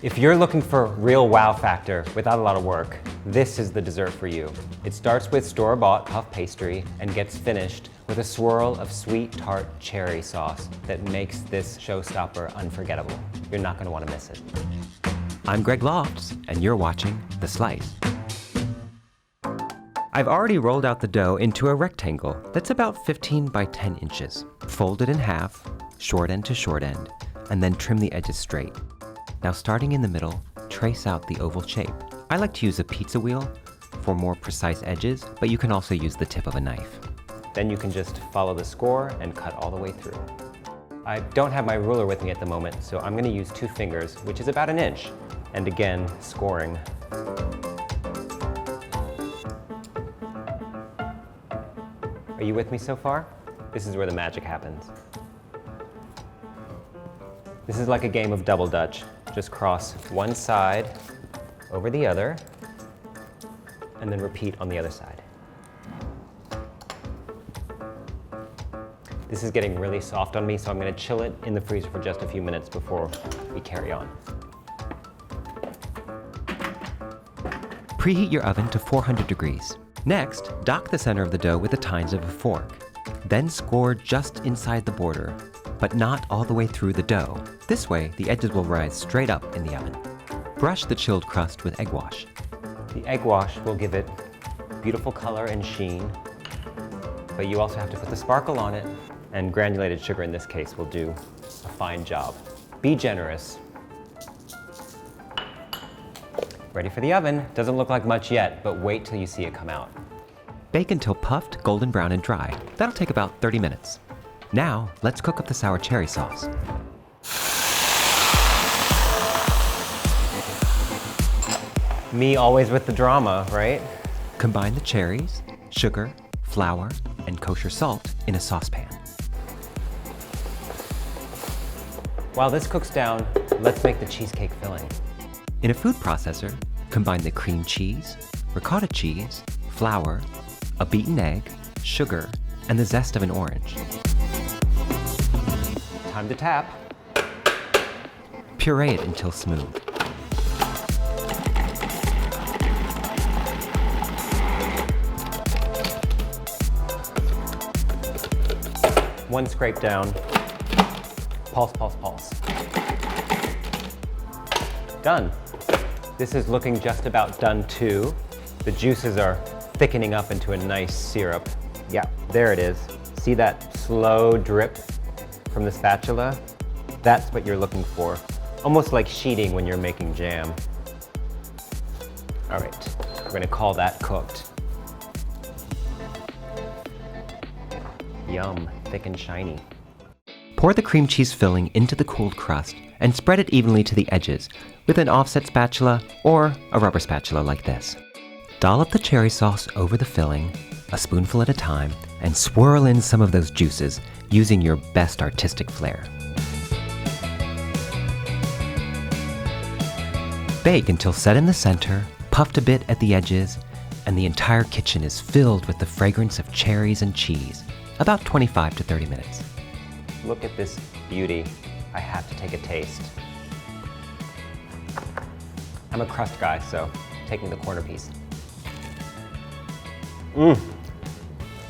If you're looking for real wow factor without a lot of work, this is the dessert for you. It starts with store-bought puff pastry and gets finished with a swirl of sweet tart cherry sauce that makes this showstopper unforgettable. You're not going to want to miss it. I'm Greg Lofts, and you're watching The Slice. I've already rolled out the dough into a rectangle that's about 15 by 10 inches. Fold it in half, short end to short end, and then trim the edges straight. Now starting in the middle, trace out the oval shape. I like to use a pizza wheel for more precise edges, but you can also use the tip of a knife. Then you can just follow the score and cut all the way through. I don't have my ruler with me at the moment, so I'm going to use 2 fingers, which is about 1 inch. And again, scoring. Are you with me so far? This is where the magic happens. This is like a game of double dutch. Just cross one side over the other, and then repeat on the other side. This is getting really soft on me, so I'm going to chill it in the freezer for just a few minutes before we carry on. Preheat your oven to 400 degrees. Next, dock the center of the dough with the tines of a fork. Then score just inside the border, but not all the way through the dough. This way, the edges will rise straight up in the oven. Brush the chilled crust with egg wash. The egg wash will give it beautiful color and sheen, but you also have to put the sparkle on it, and granulated sugar in this case will do a fine job. Be generous. Ready for the oven. Doesn't look like much yet, but wait till you see it come out. Bake until puffed, golden brown, and dry. That'll take about 30 minutes. Now, let's cook up the sour cherry sauce. Me always with the drama, right? Combine the cherries, sugar, flour, and kosher salt in a saucepan. While this cooks down, let's make the cheesecake filling. In a food processor, combine the cream cheese, ricotta cheese, flour, a beaten egg, sugar, and the zest of an orange. Time to tap. Puree it until smooth. One scrape down. Pulse, pulse, pulse. Done. This is looking just about done too. The juices are thickening up into a nice syrup. Yeah, there it is. See that slow drip from the spatula? That's what you're looking for. Almost like sheeting when you're making jam. All right, we're gonna call that cooked. Yum, thick and shiny. Pour the cream cheese filling into the cooled crust and spread it evenly to the edges with an offset spatula or a rubber spatula like this. Dollop the cherry sauce over the filling, a spoonful at a time, and swirl in some of those juices using your best artistic flair. Bake until set in the center, puffed a bit at the edges, and the entire kitchen is filled with the fragrance of cherries and cheese, about 25 to 30 minutes. Look at this beauty. I have to take a taste. I'm a crust guy, so taking the corner piece.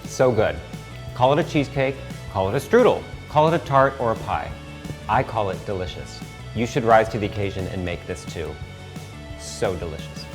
So good. Call it a cheesecake, call it a strudel, call it a tart or a pie. I call it delicious. You should rise to the occasion and make this too. So delicious.